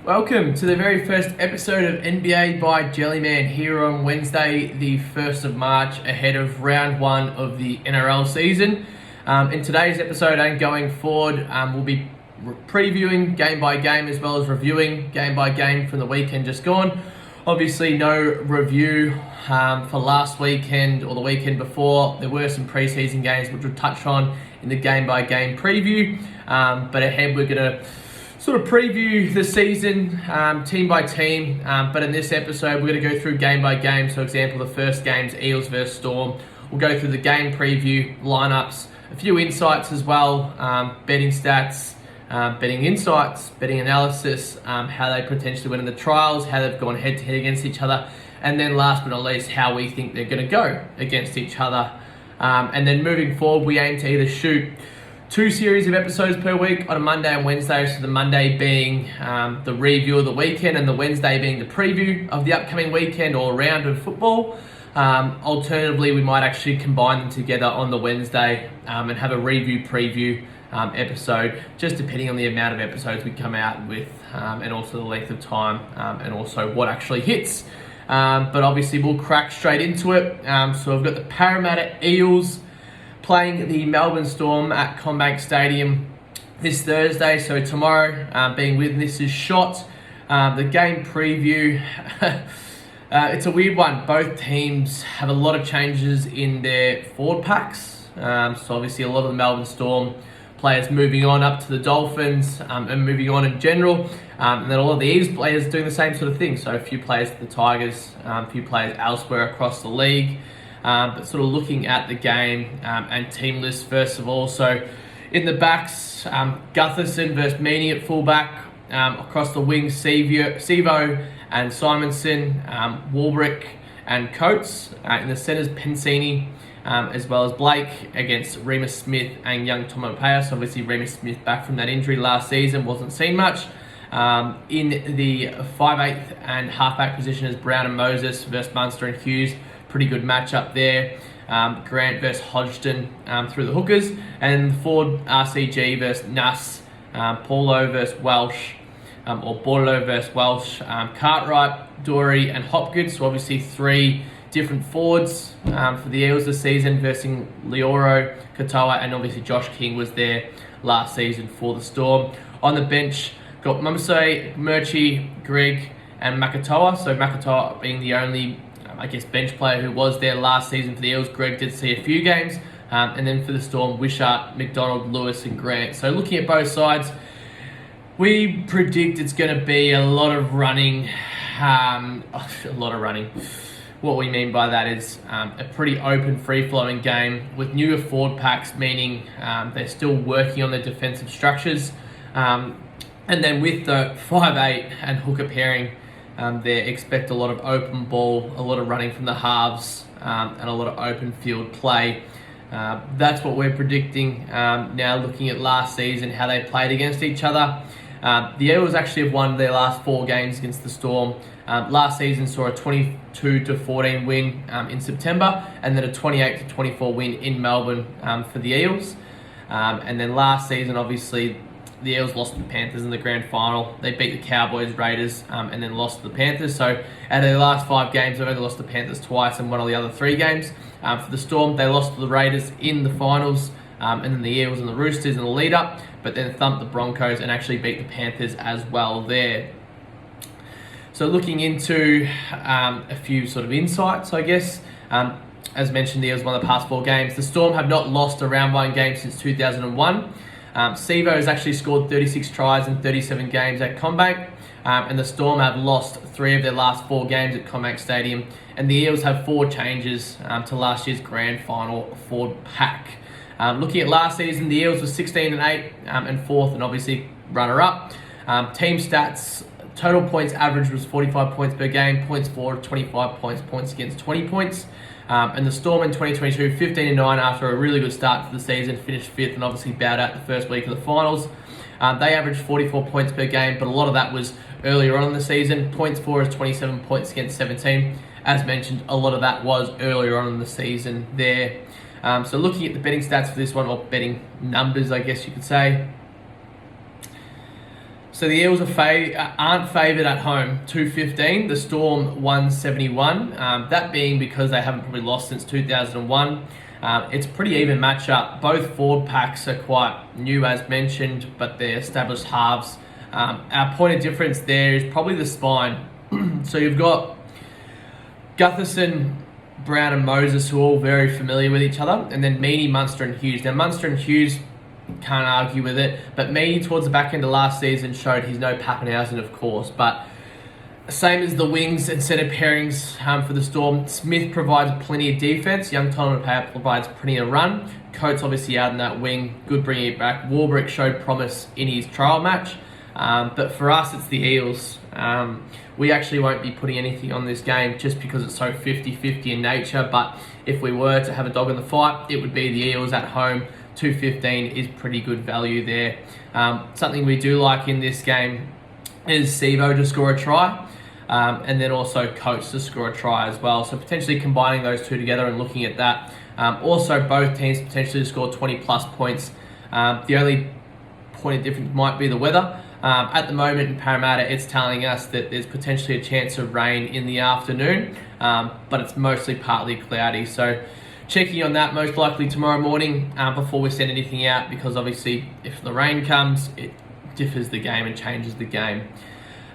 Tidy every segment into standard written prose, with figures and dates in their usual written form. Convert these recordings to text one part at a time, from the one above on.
Welcome to the very first episode of NBA by Jellyman here on Wednesday, the 1st of March, ahead of round one of the NRL season. In today's episode and going forward, we'll be previewing game by game as well as reviewing game by game from the weekend just gone. Obviously, no review for last weekend or the weekend before. There were some preseason games which we'll touch on in the game by game preview. But ahead, we're going to sort of preview the season team by team. But in this episode, we're going to go through game by game. So, for example, the first game's Eels versus Storm. We'll go through the game preview, lineups, a few insights as well, betting stats, betting insights, betting analysis, how they potentially went in the trials, how they've gone head to head against each other, and then last but not least, how we think they're going to go against each other. And then moving forward, we aim to either shoot 2 series of episodes per week on a Monday and Wednesday, so the Monday being the review of the weekend and the Wednesday being the preview of the upcoming weekend or round of football. Alternatively, we might actually combine them together on the Wednesday and have a review preview episode, just depending on the amount of episodes we come out with and also the length of time and also what actually hits. But obviously we'll crack straight into it. So I've got the Parramatta Eels playing the Melbourne Storm at CommBank Stadium this Thursday. So tomorrow, being when this is shot, the game preview, it's a weird one. Both teams have a lot of changes in their forward packs. So obviously a lot of the Melbourne Storm players moving on up to the Dolphins and moving on in general. And then all of the Eels players doing the same sort of thing. So a few players at the Tigers, a few players elsewhere across the league. But sort of looking at the game and team lists first of all. So in the backs, Gutherson versus Meany at fullback. Across the wings, Sevo and Simonson, Warbrick and Coates. In the centres, Pensini, as well as Blake against Remus Smith and young Tomopea. So obviously Remus Smith back from that injury last season, wasn't seen much. In the 5'8" and halfback position is Brown and Moses versus Munster and Hughes. Pretty good matchup there. Grant versus Hodgson through the hookers. And the forward, RCG versus Nuss. Paulo versus Welsh. Or Borlo versus Welsh. Cartwright, Dory and Hopgood. So obviously 3 different forwards for the Eels this season versus Leoro, Katoa, and obviously Josh King was there last season for the Storm. On the bench, got Mumsey, Murchie, Greg, and Makatoa. So Makatoa being the only, bench player who was there last season for the Eels. Greg did see a few games. And then for the Storm, Wishart, McDonald, Lewis, and Grant. So looking at both sides, we predict it's going to be a lot of running. What we mean by that is a pretty open, free-flowing game with newer forward packs, meaning they're still working on their defensive structures. And then with the 5'8" and hooker pairing, they expect a lot of open ball, a lot of running from the halves, and a lot of open field play. That's what we're predicting now, looking at last season, how they played against each other. The Eels actually have won their last 4 games against the Storm. Last season saw a 22-14 win in September, and then a 28-24 win in Melbourne for the Eels. And then last season, obviously, the Eels lost to the Panthers in the grand final. They beat the Cowboys, Raiders, and then lost to the Panthers. So out of their last 5 games, they've only lost to the Panthers twice and won all the other 3 games. For the Storm, they lost to the Raiders in the finals, and then the Eels and the Roosters in the lead-up, but then thumped the Broncos and actually beat the Panthers as well there. So looking into a few sort of insights, I guess. As mentioned, the Eels won the past 4 games. The Storm have not lost a round 1 game since 2001. Sevo has actually scored 36 tries in 37 games at CommBank. And the Storm have lost 3 of their last 4 games at CommBank Stadium. And the Eels have 4 changes to last year's grand final forward pack. Looking at last season, the Eels were 16-8 and 4th and obviously runner-up. Team stats, total points average was 45 points per game, points for 25 points, points against 20 points. And the Storm in 2022, 15-9 after a really good start to the season, finished 5th and obviously bowed out the first week of the finals. They averaged 44 points per game, but a lot of that was earlier on in the season. Points for is 27 points against 17. As mentioned, a lot of that was earlier on in the season there. So looking at the betting stats for this one, or betting numbers, I guess you could say. So the Eels aren't favoured at home, 215. The Storm 171. That being because they haven't probably lost since 2001. It's a pretty even matchup. Both forward packs are quite new, as mentioned, but they're established halves. Our point of difference there is probably the spine. So you've got Gutherson, Brown and Moses, who are all very familiar with each other, and then Meaney, Munster and Hughes. Now Munster and Hughes, can't argue with it, but Meaney towards the back end of last season showed he's no Pappenhausen, of course, but same as the wings and centre pairings for the Storm. Smith provides plenty of defence. Young Tonopea provides plenty of run. Coates obviously out in that wing, good bringing it back. Warbrick showed promise in his trial match. But for us, it's the Eels. We actually won't be putting anything on this game just because it's so 50-50 in nature. But if we were to have a dog in the fight, it would be the Eels at home. 215 is pretty good value there. Something we do like in this game is Sivo to score a try. And then also Coates to score a try as well. So potentially combining those two together and looking at that. Also, both teams potentially to score 20 plus points. The only point of difference might be the weather. At the moment in Parramatta, it's telling us that there's potentially a chance of rain in the afternoon, but it's mostly partly cloudy. So checking on that most likely tomorrow morning before we send anything out, because obviously if the rain comes, it differs the game and changes the game.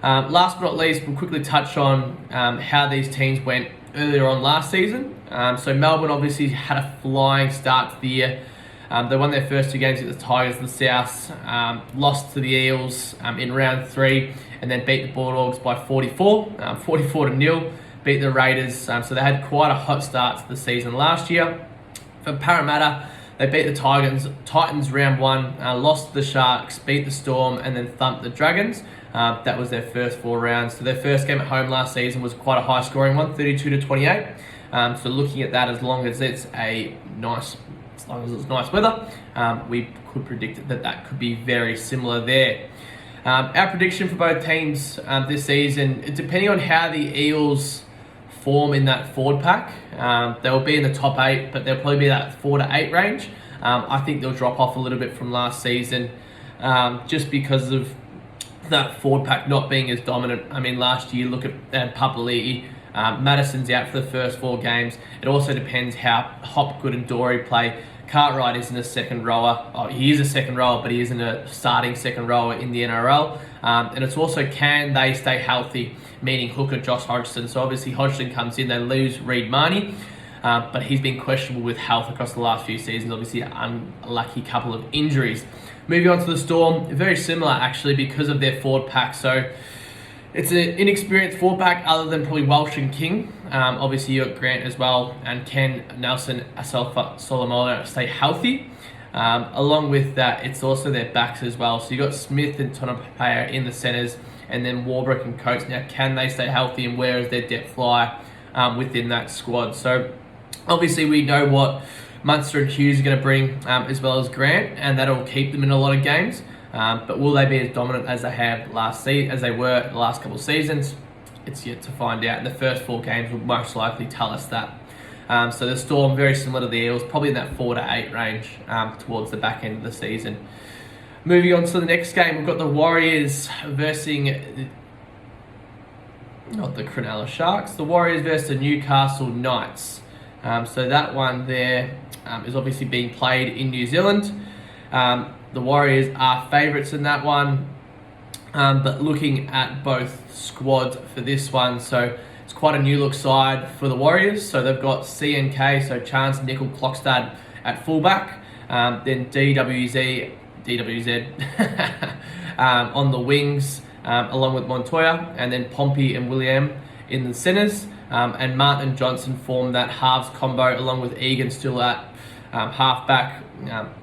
Last but not least, we'll quickly touch on how these teams went earlier on last season. So Melbourne obviously had a flying start to the year. They won their first two games against the Tigers in the South, lost to the Eels in round 3, and then beat the Bulldogs by 44 to 0. Beat the Raiders, so they had quite a hot start to the season last year. For Parramatta, they beat the Titans round 1, lost to the Sharks, beat the Storm, and then thumped the Dragons. That was their first 4 rounds. So their first game at home last season was quite a high-scoring one, 32 to 28. So looking at that, as long as it's nice weather, we could predict that could be very similar there. Our prediction for both teams this season, depending on how the Eels form in that forward pack, they'll be in the top 8, but they'll probably be that 4 to 8 range. I think they'll drop off a little bit from last season, just because of that forward pack not being as dominant. I mean, last year, look at Papali'i. Madison's out for the first 4 games. It also depends how Hopgood and Dory play. Cartwright isn't a second rower. Oh, he is a second rower, but he isn't a starting second rower in the NRL. And it's also, can they stay healthy, meaning hooker Josh Hodgson. So obviously Hodgson comes in, they lose Reid Marnie, but he's been questionable with health across the last few seasons. Obviously an unlucky couple of injuries. Moving on to the Storm, very similar actually because of their forward pack. So it's an inexperienced forward pack other than probably Welsh and King. Obviously you got Grant as well, and Ken, Nelson, Asafa, Solomona stay healthy. Along with that, it's also their backs as well. So you got Smith and Tonopea in the centres, and then Warbrick and Coates. Now, can they stay healthy, and where is their depth lie within that squad? So obviously we know what Munster and Hughes are going to bring, as well as Grant, and that'll keep them in a lot of games. But will they be as dominant as they have as they were the last couple of seasons? It's yet to find out. And the first 4 games will most likely tell us that. So the Storm, very similar to the Eels, probably in that 4 to 8 range towards the back end of the season. Moving on to the next game, we've got the Warriors versus not the Cronulla Sharks. The Warriors versus the Newcastle Knights. So that one there is obviously being played in New Zealand. The Warriors are favourites in that one, but looking at both squads for this one, so it's quite a new look side for the Warriors. So they've got CNK, so Chance, Nickel, Clockstad at fullback, then DWZ on the wings, along with Montoya, and then Pompey and William in the centres, and Martin and Johnson form that halves combo, along with Egan still at halfback,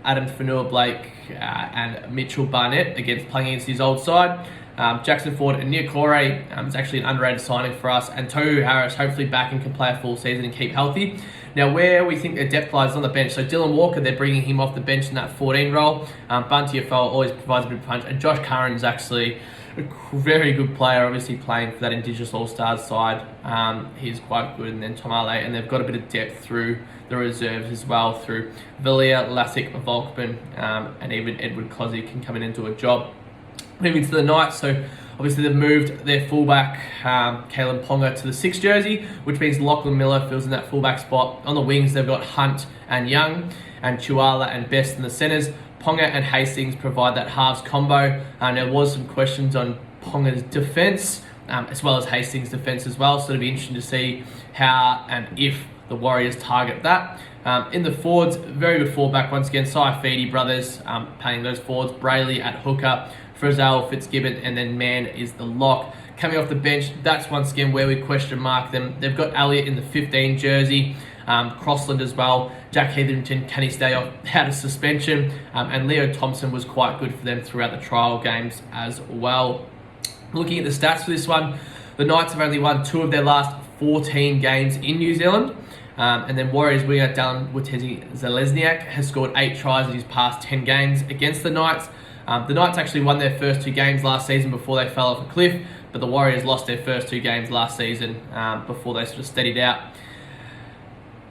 Adam Fanua-Blake and Mitchell Barnett playing against his old side. Jackson Ford and Niokore is actually an underrated signing for us, and Tohu Harris hopefully back and can play a full season and keep healthy. Now, where we think their depth lies on the bench, so Dylan Walker, they're bringing him off the bench in that 14 role. Bunty Afol always provides a bit of punch, and Josh Curran is actually a very good player, obviously playing for that Indigenous All-Stars side. He's quite good, and then Tomale, and they've got a bit of depth through the reserves as well, through Villiers, Lassick, Volkman, and even Edward Cozzy can come in and do a job. Moving to the Knights, so obviously they've moved their fullback, Kalen Ponga, to the 6 jersey, which means Lachlan Miller fills in that fullback spot. On the wings, they've got Hunt and Young, and Chuala and Best in the centres. Ponga and Hastings provide that halves combo. There was some questions on Ponga's defence, as well as Hastings' defence as well, so it'll be interesting to see how and if the Warriors target that. In the forwards, very good fullback once again, Saifidi brothers playing those forwards. Brayley at hooker, Frizzell, Fitzgibbon, and then Mann is the lock. Coming off the bench, that's once again where we question mark them. They've got Elliott in the 15 jersey, Crossland as well. Jack Hetherington, can he stay out of suspension? And Leo Thompson was quite good for them throughout the trial games as well. Looking at the stats for this one, the Knights have only won 2 of their last 14 games in New Zealand. And then Warriors winger Dallin Watesi-Zelezniak has scored 8 tries in his past 10 games against the Knights. The Knights actually won their first 2 games last season before they fell off a cliff, but the Warriors lost their first 2 games last season before they sort of steadied out.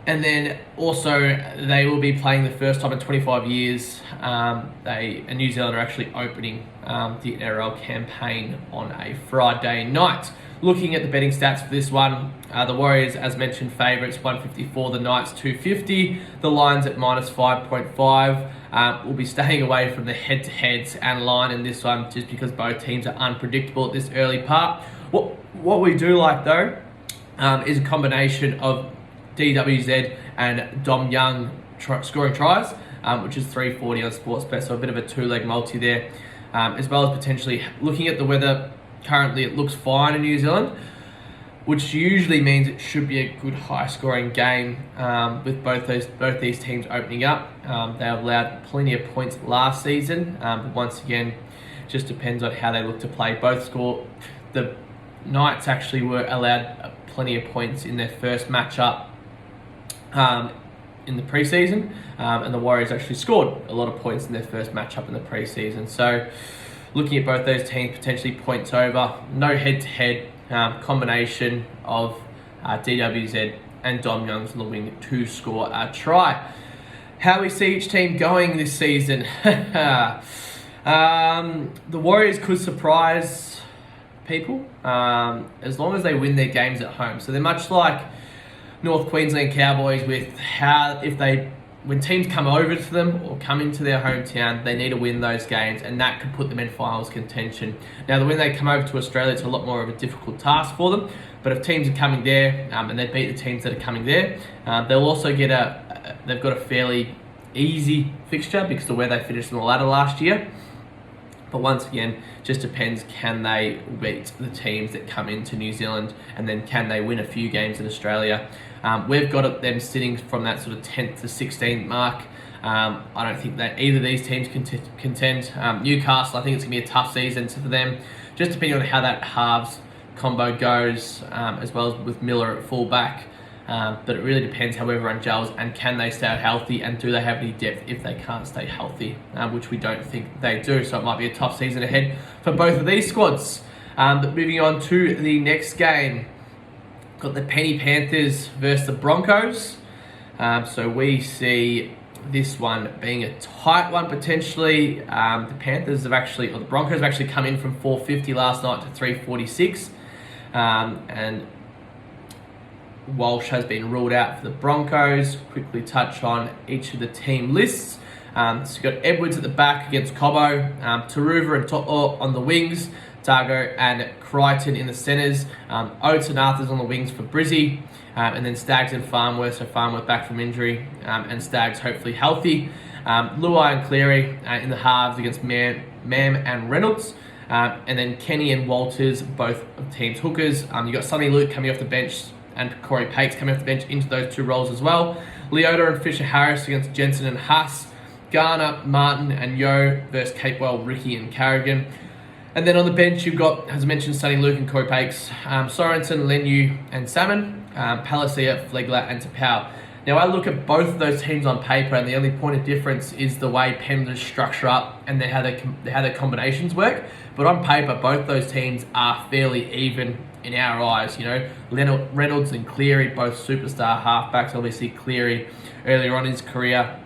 And then also they will be playing the first time in 25 years. New Zealand are actually opening the NRL campaign on a Friday night. Looking at the betting stats for this one, the Warriors, as mentioned, favourites 154, the Knights 250, the Lions at minus 5.5. We'll be staying away from the head-to-heads and line in this one just because both teams are unpredictable at this early part. What we do like though is a combination of DWZ and Dom Young scoring tries, which is 340 on Sportsbet, so a bit of a 2-leg multi there, as well as potentially looking at the weather. Currently it looks fine in New Zealand, which usually means it should be a good high-scoring game with both these teams opening up. They have allowed plenty of points last season, but once again, just depends on how they look to play. The Knights actually were allowed plenty of points in their first matchup in the preseason, and the Warriors actually scored a lot of points in their first matchup in the preseason. So looking at both those teams, potentially points over, no head-to-head, combination of DWZ and Dom Young's on the wing to score a try. How we see each team going this season. The Warriors could surprise people as long as they win their games at home. So they're much like North Queensland Cowboys with when teams come over to them or come into their hometown, they need to win those games, and that could put them in finals contention. Now, when they come over to Australia, it's a lot more of a difficult task for them, but if teams are coming there and they beat the teams that are coming there, they'll also get they've got a fairly easy fixture because of where they finished on the ladder last year. But once again, just depends, can they beat the teams that come into New Zealand, and then can they win a few games in Australia? We've got them sitting from that sort of 10th to 16th mark. I don't think that either of these teams can contend. Newcastle, I think it's going to be a tough season for them, just depending on how that halves combo goes, as well as with Miller at fullback. But it really depends how everyone gels, and can they stay healthy, and do they have any depth if they can't stay healthy, which we don't think they do. So it might be a tough season ahead for both of these squads. But moving on to the next game, got the Penny Panthers versus the Broncos. So we see this one being a tight one potentially. The Broncos have actually come in from 450 last night to 346, and Walsh has been ruled out for the Broncos. Quickly touch on each of the team lists. So you've got Edwards at the back against Cobbo, Taruva and To'o on the wings, Dargo and Crichton in the centres, Oates and Arthurs on the wings for Brizzy, and then Staggs and Farnworth, so Farnworth back from injury, and Staggs hopefully healthy. Luai and Cleary in the halves against Mam and Reynolds, and then Kenny and Walters, both of teams' hookers. You've got Sonny Luke coming off the bench, and Corey Pakes coming off the bench into those 2 roles as well. Leota and Fisher-Harris against Jensen and Huss. Garner, Martin and Yo versus Capewell, Ricky and Carrigan. And then on the bench you've got, as I mentioned, Sonny Luke and Corey Pakes, Sorensen, Lenu and Salmon, Palacia, Flegler and Tapau. Now I look at both of those teams on paper, and the only point of difference is the way Penrith structure up and how their combinations work. But on paper, both those teams are fairly even in our eyes. You know, Reynolds and Cleary, both superstar halfbacks. Obviously Cleary earlier on in his career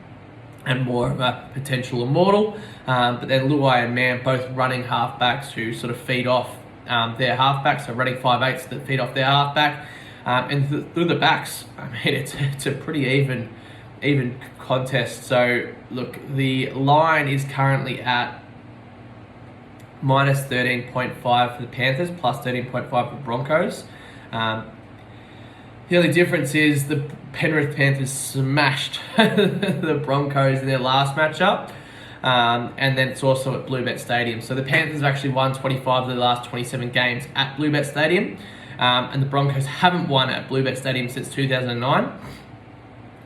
and more of a potential immortal. But then Luai and Mann, both running halfbacks who sort of feed off their halfbacks, so running 5/8s that feed off their halfback. And through the backs, I mean, it's a pretty even contest. So look, the line is currently at minus 13.5 for the Panthers, plus 13.5 for the Broncos. The only difference is the Penrith Panthers smashed the Broncos in their last matchup. And then it's also at Bluebet Stadium. So the Panthers have actually won 25 of their last 27 games at Bluebet Stadium. And the Broncos haven't won at Bluebet Stadium since 2009.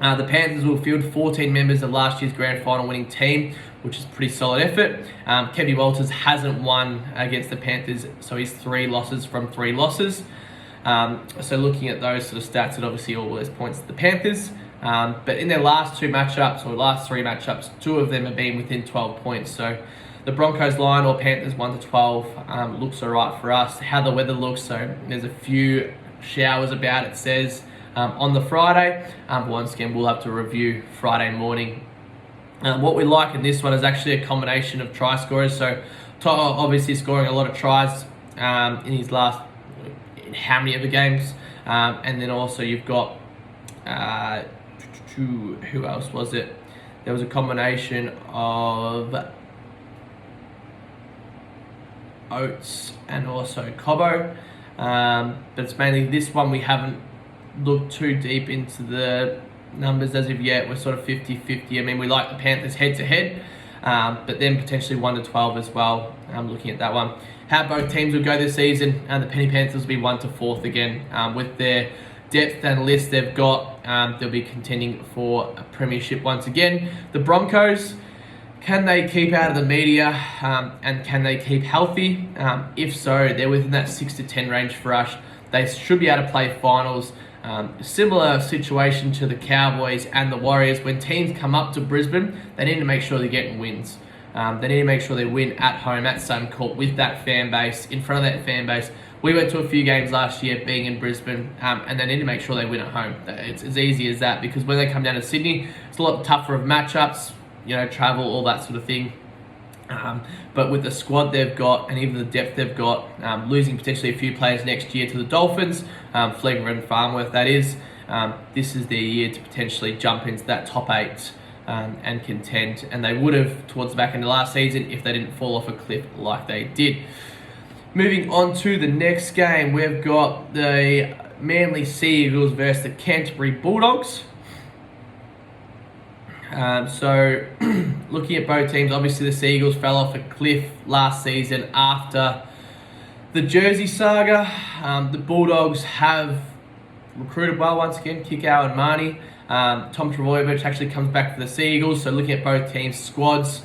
The Panthers will field 14 members of last year's grand final winning team, which is a pretty solid effort. Kevin Walters hasn't won against the Panthers, so he's 3 losses from 3 losses. So looking at those sort of stats, it obviously all those points to the Panthers. But in their last 2 matchups, or last 3 matchups, 2 of them have been within 12 points. So the Broncos line, or Panthers 1-12, looks alright for us. How the weather looks, so there's a few showers about, it says, on the Friday. Once again, we'll have to review Friday morning. What we like in this one is actually a combination of try scorers. So Toto obviously scoring a lot of tries in his last, in how many other games, and then also you've got who else was it? There was a combination of Oates and also Cobbo, but it's mainly this one we haven't looked too deep into the numbers as of yet. We're sort of 50-50. I mean, we like the Panthers head-to-head, but then potentially 1-12 as well. I'm looking at that one. How both teams will go this season, and the Penny Panthers will be 1-4 again. With their depth and list they've got, they'll be contending for a premiership once again. The Broncos, can they keep out of the media, and can they keep healthy? If so, they're within that 6-10 range for us. They should be able to play finals. Similar situation to the Cowboys and the Warriors. When teams come up to Brisbane, they need to make sure they're getting wins. They need to make sure they win at home at Suncorp with that fan base, in front of that fan base. We went to a few games last year being in Brisbane, and they need to make sure they win at home. It's as easy as that, because when they come down to Sydney, it's a lot tougher of matchups, travel, all that sort of thing. But with the squad they've got, and even the depth they've got, losing potentially a few players next year to the Dolphins, Flegler and Farnworth that is, this is their year to potentially jump into that top 8 and contend. And they would have towards the back end of last season if they didn't fall off a cliff like they did. Moving on to the next game, we've got the Manly Sea Eagles versus the Canterbury Bulldogs. So looking at both teams, obviously the Sea Eagles fell off a cliff last season after the Jersey saga. The Bulldogs have recruited well once again, Kikau and Marnie. Tom Travojevic actually comes back for the Sea Eagles. So looking at both teams' squads,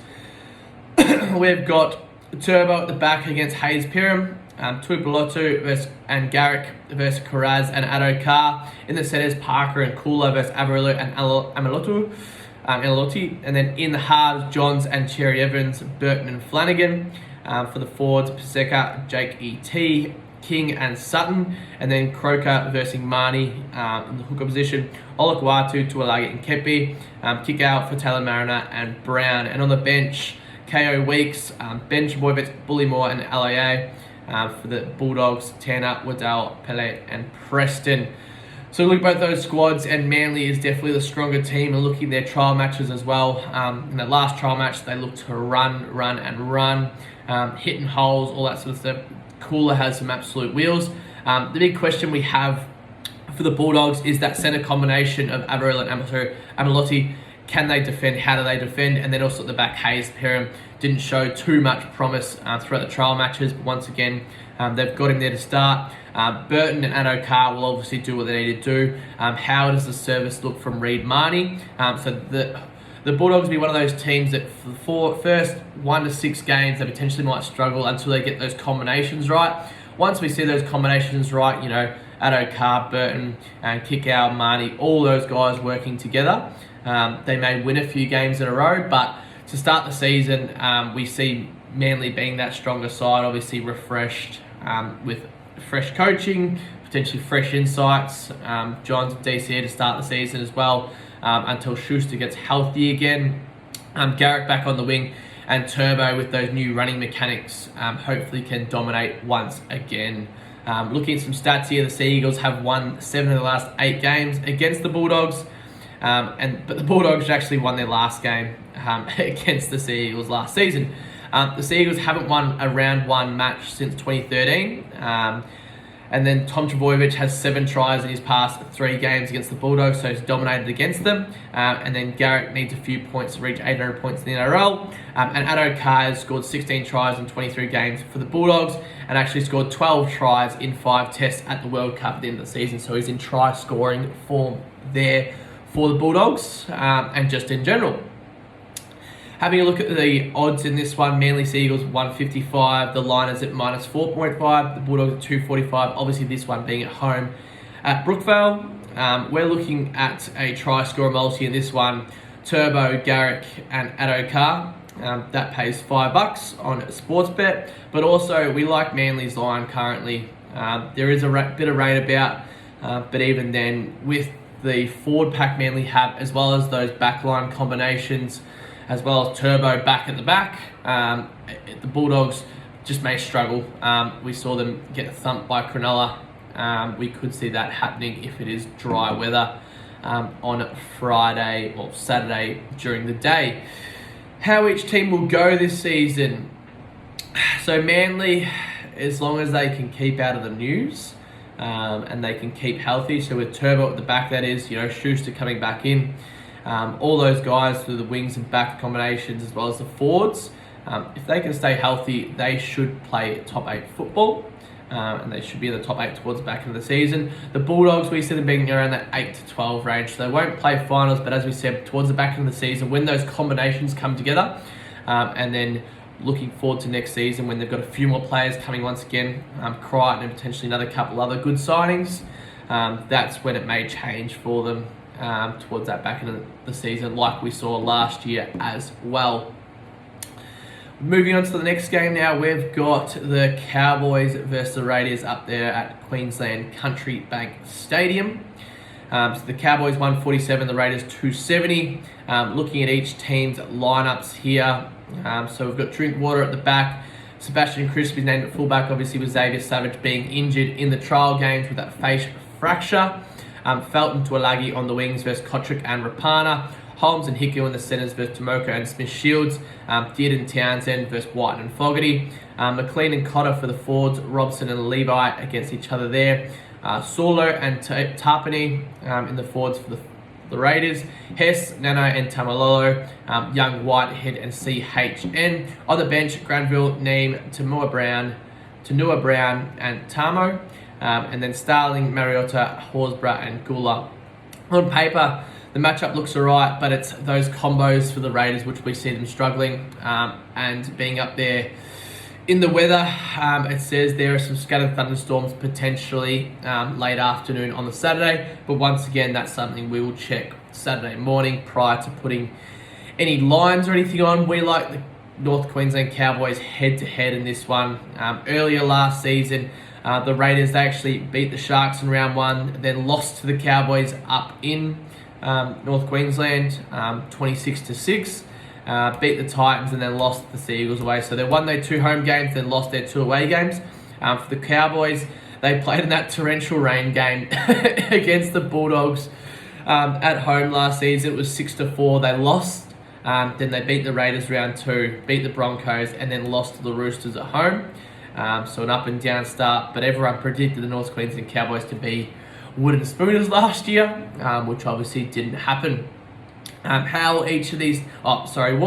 we've got Turbo at the back against Hayes Piram, Tuipulotu and Garrick versus Karaz and Addo-Carr. In the centres, Parker and Kula versus Avarillo and Elotti. And then in the halves, Johns and Cherry Evans, Burton and Flanagan. For the forwards, Paseka, Jake E.T., King and Sutton. And then Croker versus Marnie in the hooker position. Olakwatu, Tuolagi and Kepi. Kick out for Taylor Mariner and Brown. And on the bench, KO Weeks, Ben Trbojevic, Bullymore and LAA. For the Bulldogs, Tanner, Waddell, Pele and Preston. So look at both those squads, and Manly is definitely the stronger team. And looking at their trial matches as well, in that last trial match, they looked to run, hitting holes, all that sort of stuff. Cooler has some absolute wheels. The big question we have for the Bulldogs is that centre combination of Avarillo and Amelotti. Can they defend? How do they defend? And then also at the back, Hayes Perham didn't show too much promise throughout the trial matches. But once again, they've got him there to start. Burton and Addo-Carr will obviously do what they need to do. How does the service look from Reid Marnie? So the Bulldogs will be one of those teams that for the first 1 to 6 games, they potentially might struggle until they get those combinations right. Once we see those combinations right, Addo-Carr, Burton, and Kikau, Marnie, all those guys working together, they may win a few games in a row. But to start the season, we see Manly being that stronger side, obviously refreshed with fresh coaching, potentially fresh insights. John's DC to start the season as well, until Schuster gets healthy again. Garrick back on the wing, and Turbo with those new running mechanics hopefully can dominate once again. Looking at some stats here, the Sea Eagles have won 7 of the last 8 games against the Bulldogs, but the Bulldogs actually won their last game against the Sea Eagles last season. The Sea Eagles haven't won a round 1 match since 2013. And then Tom Trbojevic has 7 tries in his past 3 games against the Bulldogs, so he's dominated against them. And then Garrick needs a few points to reach 800 points in the NRL. And Addo Carr has scored 16 tries in 23 games for the Bulldogs and actually scored 12 tries in 5 tests at the World Cup at the end of the season. So he's in try scoring form there for the Bulldogs and just in general. Having a look at the odds in this one, Manly Sea Eagles 155, the Liners at minus 4.5, the Bulldogs at 245. Obviously this one being at home at Brookvale. We're looking at a try scorer multi in this one, Turbo, Garrick and Addo Carr. That pays $5 on Sportsbet, but also we like Manly's line currently. There is a bit of rain about, but even then with the forward pack Manly have, as well as those backline combinations, as well as Turbo back at the back, the Bulldogs just may struggle. We saw them get thumped by Cronulla. We could see that happening if it is dry weather on Friday or Saturday during the day. How each team will go this season. So Manly, as long as they can keep out of the news and they can keep healthy, so with Turbo at the back, that is, Schuster coming back in, all those guys through the wings and back combinations as well as the forwards, if they can stay healthy, they should play top 8 football, and they should be in the top 8 towards the back end of the season. The Bulldogs, we see them being around that 8 to 12 range, so they won't play finals, but as we said, towards the back end of the season, when those combinations come together, and then looking forward to next season when they've got a few more players coming once again, Crichton and potentially another couple other good signings, that's when it may change for them towards that back end of the season, like we saw last year as well. Moving on to the next game now, we've got the Cowboys versus the Raiders up there at Queensland Country Bank Stadium. So the Cowboys 147, the Raiders 270. Looking at each team's lineups here. So we've got Drinkwater at the back. Sebastian Crispy named at fullback, obviously with Xavier Savage being injured in the trial games with that face fracture. Felton Tuolagi on the wings versus Kotrick and Rapana. Holmes and Hickel in the centres versus Tomoko and Smith-Shields. Dearden Townsend versus White and Fogarty. McLean and Cotter for the forwards. Robson and Levi against each other there. Saulo and Tarpany in the forwards for the Raiders. Hess, Nano and Tamalolo. Young, Whitehead and CHN. On the bench, Granville, Neem, Tanua Brown and Tamo. And then Starling, Mariota, Horsburgh and Gula. On paper, the matchup looks alright, but it's those combos for the Raiders which we see them struggling, and being up there in the weather. It says there are some scattered thunderstorms potentially late afternoon on the Saturday, but once again that's something we will check Saturday morning prior to putting any lines or anything on. We like the North Queensland Cowboys head to head in this one. Earlier last season, the Raiders, they actually beat the Sharks in round 1, then lost to the Cowboys up in North Queensland 26-6. Beat the Titans and then lost the Sea Eagles away. So they won their 2 home games, then lost their 2 away games. For the Cowboys, they played in that torrential rain game against the Bulldogs at home last season. It was 6-4. They lost. Then they beat the Raiders round 2, beat the Broncos, and then lost to the Roosters at home. So an up and down start, but everyone predicted the North Queensland Cowboys to be wooden spooners last year, which obviously didn't happen. What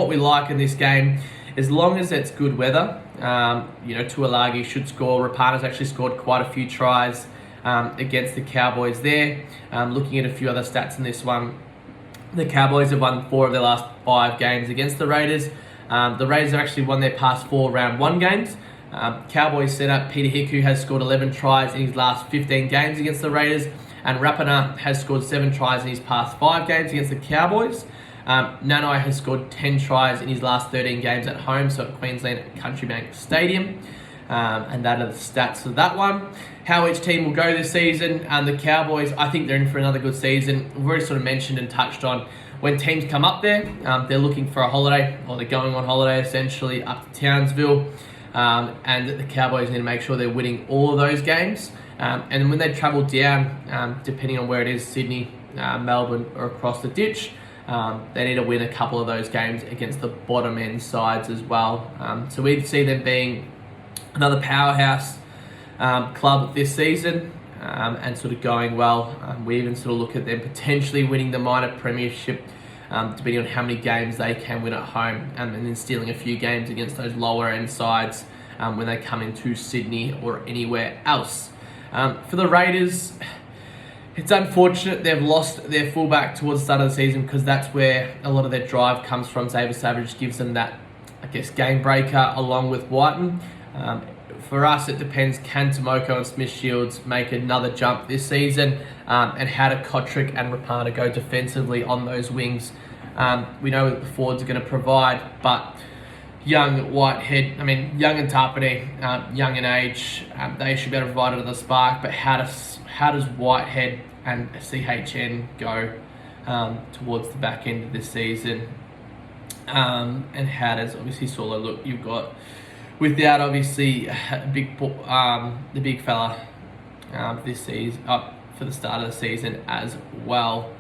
we like in this game, as long as it's good weather, Tuolagi should score. Rapana's actually scored quite a few tries against the Cowboys there. Looking at a few other stats in this one, the Cowboys have won 4 of their last 5 games against the Raiders. The Raiders have actually won their past 4 round 1 games. Cowboys setup, Peter Hiku has scored 11 tries in his last 15 games against the Raiders, and Rapana has scored 7 tries in his past 5 games against the Cowboys. Nanai has scored 10 tries in his last 13 games at home, so at Queensland Country Bank Stadium. And that are the stats for that one. How each team will go this season. The Cowboys, I think they're in for another good season. We've already sort of mentioned and touched on when teams come up there, they're looking for a holiday, or they're going on holiday essentially up to Townsville, and the Cowboys need to make sure they're winning all of those games. And when they travel down, depending on where it is, Sydney, Melbourne, or across the ditch, they need to win a couple of those games against the bottom end sides as well. So we see them being another powerhouse club this season, and sort of going well. We even sort of look at them potentially winning the minor premiership, depending on how many games they can win at home, and then stealing a few games against those lower end sides when they come into Sydney or anywhere else. For the Raiders, it's unfortunate they've lost their fullback towards the start of the season, because that's where a lot of their drive comes from. Xavier Savage gives them that, I guess, game breaker along with Whiten. For us, it depends, can Tomoko and Smith Shields make another jump this season, and how do Kotrick and Rapana go defensively on those wings. We know that the forwards are going to provide, but young Young and Tapine, young in age, they should be able to provide another spark. But how does Whitehead and CHN go towards the back end of this season? And how does obviously Solo look? You've got, without obviously the big fella this season, up for the start of the season as well.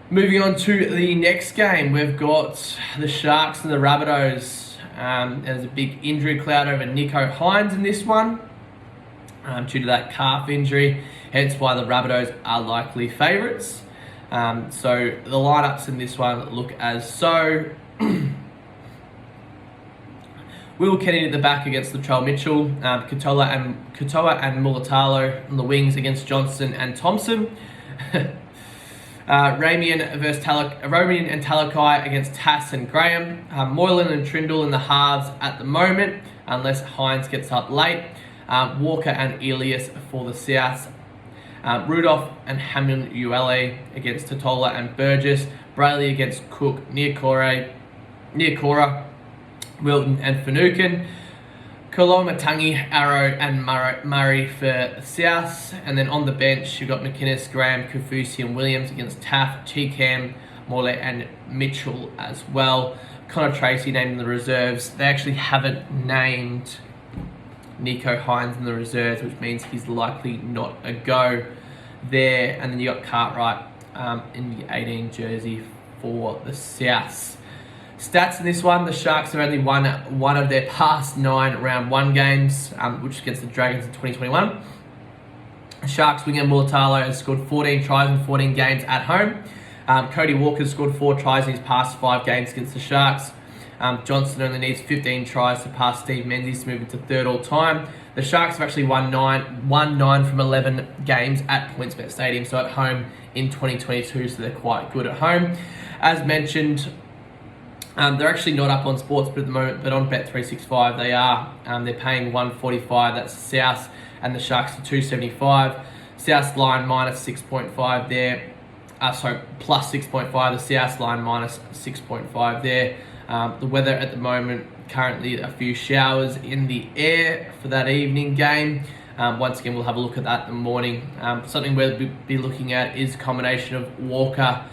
Moving on to the next game, we've got the Sharks and the Rabbitohs. There's a big injury cloud over Nicho Hynes in this one, due to that calf injury, hence why the Rabbitohs are likely favourites. So the lineups in this one look as so. Will Kennedy at the back against Latrell Mitchell, Katoa and Mulatalo on the wings against Johnston and Thompson. Ramian and Talakai against Tass and Graham. Moylan and Trindle in the halves at the moment, unless Hines gets up late. Walker and Elias for the Souths. Rudolph and Hamlin-Uele against Totola and Burgess. Brayley against Cook, Niokora, Wilton and Finucane. Koloamatangi, Arrow and Murray for the Souths. And then on the bench, you've got McInnes, Graham, Kafusi and Williams against Taff, Cheekham, Morley and Mitchell as well. Connor Tracy named in the reserves. They actually haven't named Nicho Hynes in the reserves, which means he's likely not a go there. And then you got Cartwright in the 18 jersey for the Souths. Stats in this one, the Sharks have only won one of their past 9 round 1 games, which is against the Dragons in 2021. The Sharks winger Mulatalo has scored 14 tries in 14 games at home. Cody Walker scored 4 tries in his past 5 games against the Sharks. Johnston only needs 15 tries to pass Steve Menzies to move into 3rd all time. The Sharks have actually won 9 from 11 games at PointsBet Stadium, so at home in 2022, so they're quite good at home. As mentioned, they're actually not up on Sportsbet at the moment, but on Bet365 they are. They're paying $145. That's the South, and the Sharks are $275. South line minus 6.5 there. Plus 6.5. The South line minus 6.5 there. The weather at the moment, currently a few showers in the air for that evening game. Once again, we'll have a look at that in the morning. Something we'll be looking at is a combination of Walker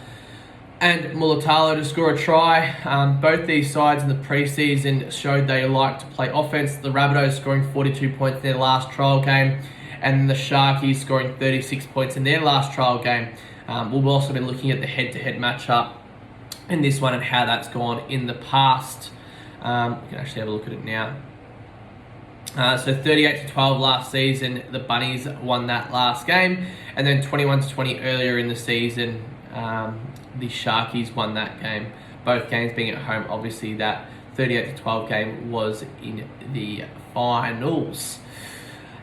and Mulatalo to score a try. Both these sides in the preseason showed they like to play offense. The Rabbitohs scoring 42 points in their last trial game, and the Sharkies scoring 36 points in their last trial game. We'll also be looking at the head-to-head matchup in this one and how that's gone in the past. We can actually have a look at it now. So 38-12 last season, the Bunnies won that last game, and then 21-20 earlier in the season, the Sharkies won that game. Both games being at home. Obviously, that 38-12 game was in the finals.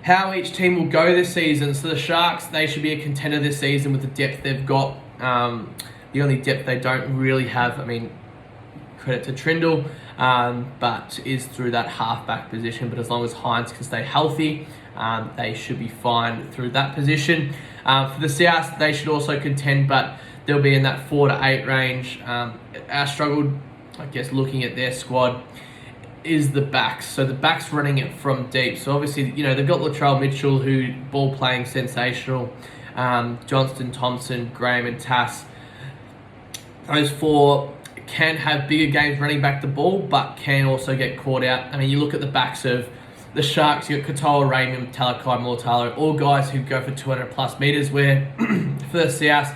How each team will go this season. So the Sharks, they should be a contender this season with the depth they've got. The only depth they don't really have, credit to Trindle, but is through that halfback position. But as long as Hynes can stay healthy, they should be fine through that position. For the South, they should also contend, but they'll be in that 4 to 8 range. Our struggle, I guess, looking at their squad, is the backs. So the backs running it from deep. So obviously, they've got Latrell Mitchell, who ball playing sensational. Johnston, Thompson, Graham and Tass. those four can have bigger games running back the ball, but can also get caught out. I mean, you look at the backs of the Sharks, you've got Katoa, Raymond, Talakai, Mortalo, all guys who go for 200 plus metres, where for the South,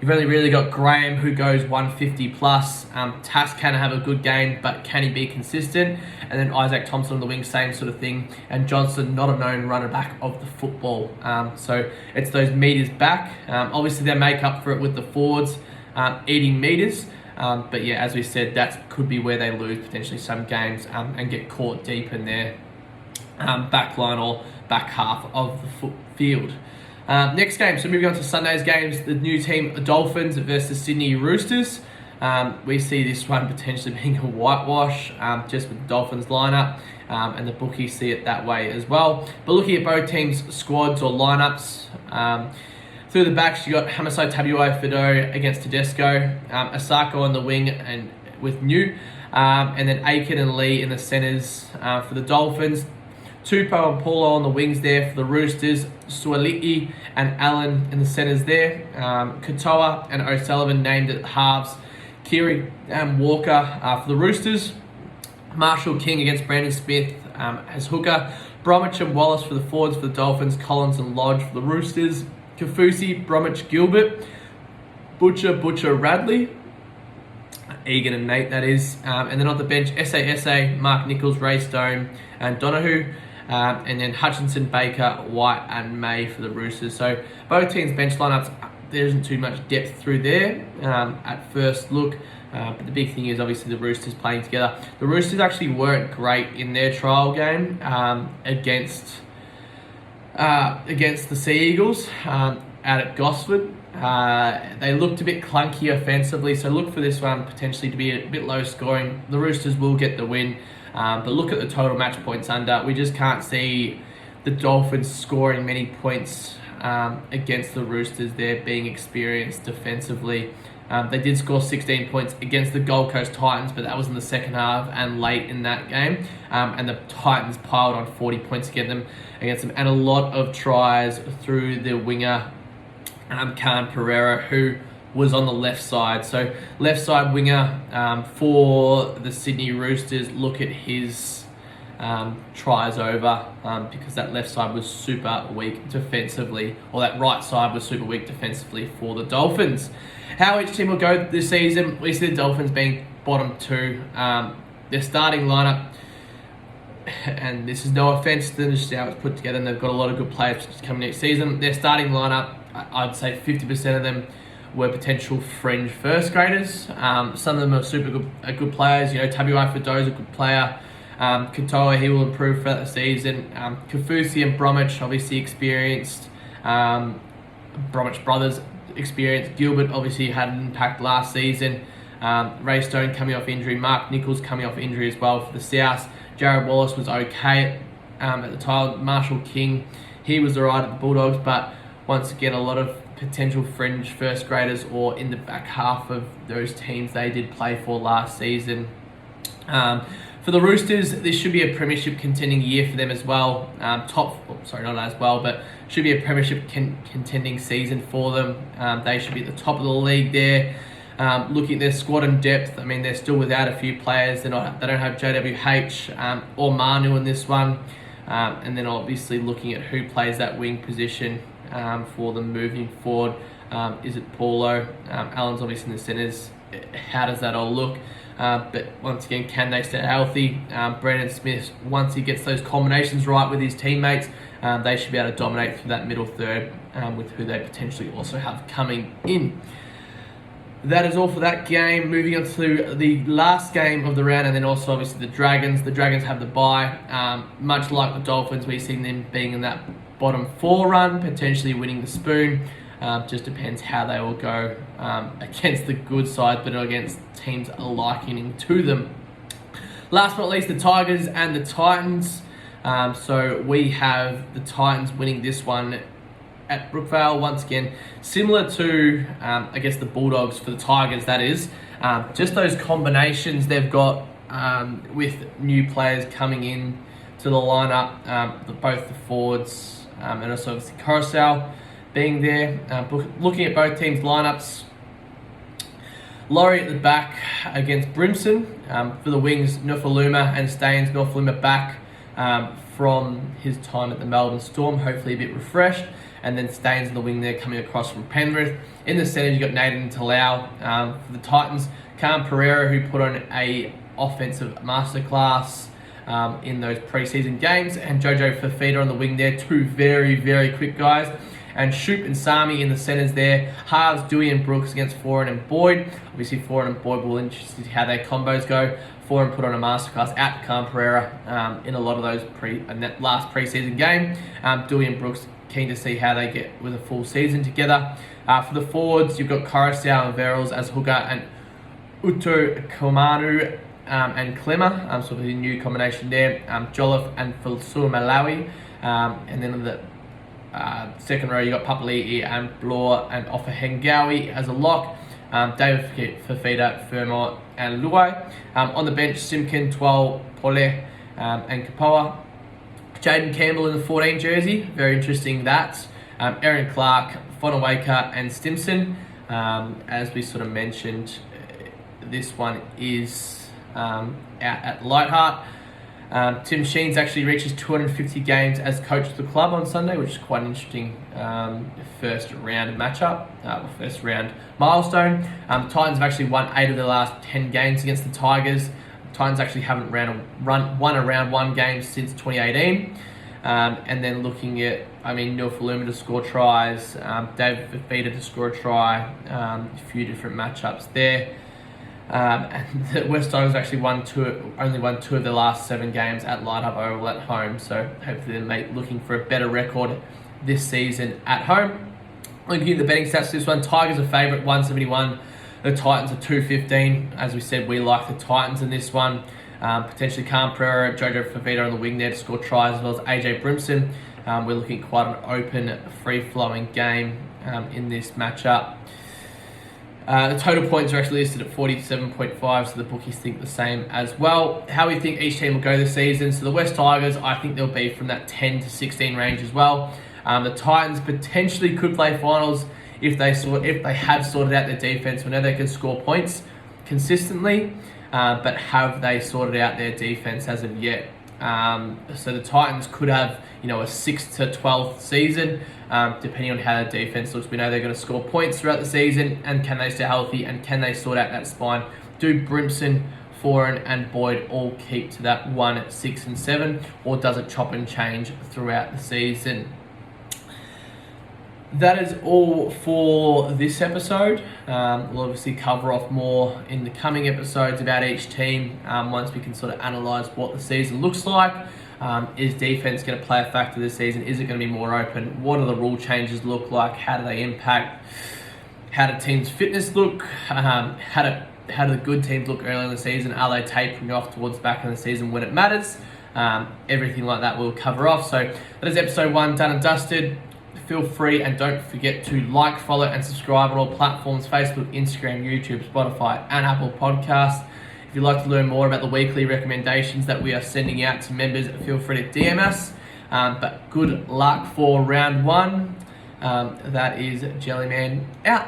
you've only really got Graham who goes 150 plus. Tass can have a good game, but can he be consistent? And then Isaac Thompson on the wing, same sort of thing. And Johnson, not a known runner back of the football. So it's those metres back. Obviously, they make up for it with the forwards eating metres. But yeah, as we said, that could be where they lose potentially some games and get caught deep in their back line or back half of the field. Next game, so moving on to Sunday's games, the new team, the Dolphins versus Sydney Roosters. We see this one potentially being a whitewash just with the Dolphins lineup, and the bookies see it that way as well. But looking at both teams' squads or lineups, through the backs, you got Hamasai Tabuai-Fidow against Tedesco, Asako on the wing and with New, and then Aiken and Lee in the centres for the Dolphins. Tupou and Paulo on the wings there for the Roosters. Suali'i and Allen in the centres there. Katoa and O'Sullivan named at halves. Kiri and Walker for the Roosters. Marshall King against Brandon Smith as hooker. Bromwich and Wallace for the forwards for the Dolphins. Collins and Lodge for the Roosters. Kafusi, Bromwich, Gilbert. Butcher, Radley. Egan and Nate, that is. And then on the bench, SA, Mark Nichols, Ray Stone and Donahue. And then Hutchinson, Baker, White and May for the Roosters. So both teams' bench lineups, there isn't too much depth through there at first look. But the big thing is obviously the Roosters playing together. The Roosters actually weren't great in their trial game against the Sea Eagles out at Gosford. They looked a bit clunky offensively, so look for this one potentially to be a bit low scoring. The Roosters will get the win, but look at the total match points under. We just can't see the Dolphins scoring many points against the Roosters. They're being experienced defensively. They did score 16 points against the Gold Coast Titans, but that was in the second half and late in that game. And the Titans piled on 40 points against them, and a lot of tries through the winger, Khan Pereira, who was on the left side. So left side winger for the Sydney Roosters. Look at his tries over because that left side was super weak defensively, or that right side was super weak defensively for the Dolphins. How each team will go this season, we see the Dolphins being bottom two. Their starting lineup, and this is no offence to them, just how it's put together, and they've got a lot of good players coming next season. Their starting lineup, I'd say 50% of them were potential fringe first graders. Some of them are super good players. You know, Tabuai-Fidow is a good player. Katoa, he will improve throughout the season. Kafusi and Bromwich, obviously experienced. Bromwich brothers experienced. Gilbert obviously had an impact last season. Ray Stone coming off injury. Mark Nichols coming off injury as well for the South. Jared Wallace was okay at the time. Marshall King, he was alright at the Bulldogs, but once again, a lot of potential fringe first graders or in the back half of those teams they did play for last season. For the Roosters, this should be a premiership contending year for them as well. But should be a premiership contending season for them. They should be at the top of the league there. Looking at their squad and depth, I mean, they're still without a few players. They don't have JWH or Manu in this one. And then obviously looking at who plays that wing position for them moving forward. Is it Paulo? Allen's obviously in the centres. How does that all look? But once again, can they stay healthy? Brandon Smith, once he gets those combinations right with his teammates, they should be able to dominate through that middle third with who they potentially also have coming in. That is all for that game. Moving on to the last game of the round, and then also obviously the Dragons. The Dragons have the bye. Much like the Dolphins, we've seen them being in that bottom four run, potentially winning the spoon. Just depends how they will go against the good side, but against teams likening to them. Last but not least, the Tigers and the Titans. So we have the Titans winning this one at Brookvale. Once again, similar to, the Bulldogs for the Tigers, that is. Just those combinations they've got with new players coming in to the lineup, both the forwards and also obviously Coruscant being there. Looking at both teams' lineups, Laurie at the back against Brimson. For the wings, Nufaluma and Staines. Nufaluma back from his time at the Melbourne Storm, hopefully a bit refreshed. And then Staines in the wing there coming across from Penrith. In the centre, you've got Nathan Talau. For the Titans, Cam Pereira, who put on a offensive masterclass in those preseason games. And Jojo Fafita on the wing there. Two very, very quick guys. And Shoop and Sami in the centres there. Halves, Dewey and Brooks against Foran and Boyd. Obviously, Foran and Boyd will interested how their combos go. Foran put on a masterclass at Cam Pereira in a lot of those in that last preseason game. Dewey and Brooks keen to see how they get with a full season together. For the forwards, you've got Coruscant and Verrills as hooker and Uto Komanu and Clemmer. So the new combination there. Jolliffe and Fulsur Malawi. And then on the second row, you got Papali'i and Blore and Offa Hengawi as a lock. David Fafita, Fermor and Luai. On the bench, Simkin, Twal, Pole and Kapoa. Jaden Campbell in the 14 jersey, very interesting that. Aaron Clark, Fonawaka and Stimson. As we sort of mentioned, this one is out at Lightheart. Tim Sheen's actually reaches 250 games as coach of the club on Sunday, which is quite an interesting first round matchup, first round milestone. The Titans have actually won 8 of their last 10 games against the Tigers. The Titans actually haven't won a round 1 game since 2018. And then looking at, Neil Faluma to score tries, David Fafita to score a try, a few different matchups there. And the West Tigers actually only won 2 of their last 7 games at Lightheart Oval at home. So hopefully they're looking for a better record this season at home. Looking at the betting stats for this one, Tigers are favourite 171. The Titans are 215. As we said, we like the Titans in this one. Potentially Cam Pereira, Jojo Fafita on the wing there to score tries, as well as AJ Brimson. We're looking at quite an open, free-flowing game in this matchup. The total points are actually listed at 47.5, so the bookies think the same as well. How we think each team will go this season. So the West Tigers, I think they'll be from that 10 to 16 range as well. The Titans potentially could play finals if they have sorted out their defense. We know they can score points consistently, but have they sorted out their defense as of yet? So the Titans could have, a 6th to 12th season, depending on how their defense looks. We know they're going to score points throughout the season, and can they stay healthy, and can they sort out that spine? Do Brimson, Foran and Boyd all keep to that 1, 6 and 7, or does it chop and change throughout the season? That is all for this episode. We'll obviously cover off more in the coming episodes about each team once we can sort of analyse what the season looks like. Is defence going to play a factor this season? Is it going to be more open? What do the rule changes look like? How do they impact? How do teams' fitness look? How do the good teams look early in the season? Are they tapering off towards the back of the season when it matters? Everything like that we'll cover off. So that is episode 1 done and dusted. Feel free and don't forget to like, follow and subscribe on all platforms: Facebook, Instagram, YouTube, Spotify and Apple Podcasts. If you'd like to learn more about the weekly recommendations that we are sending out to members, feel free to DM us. But good luck for round 1. That is Jellyman out.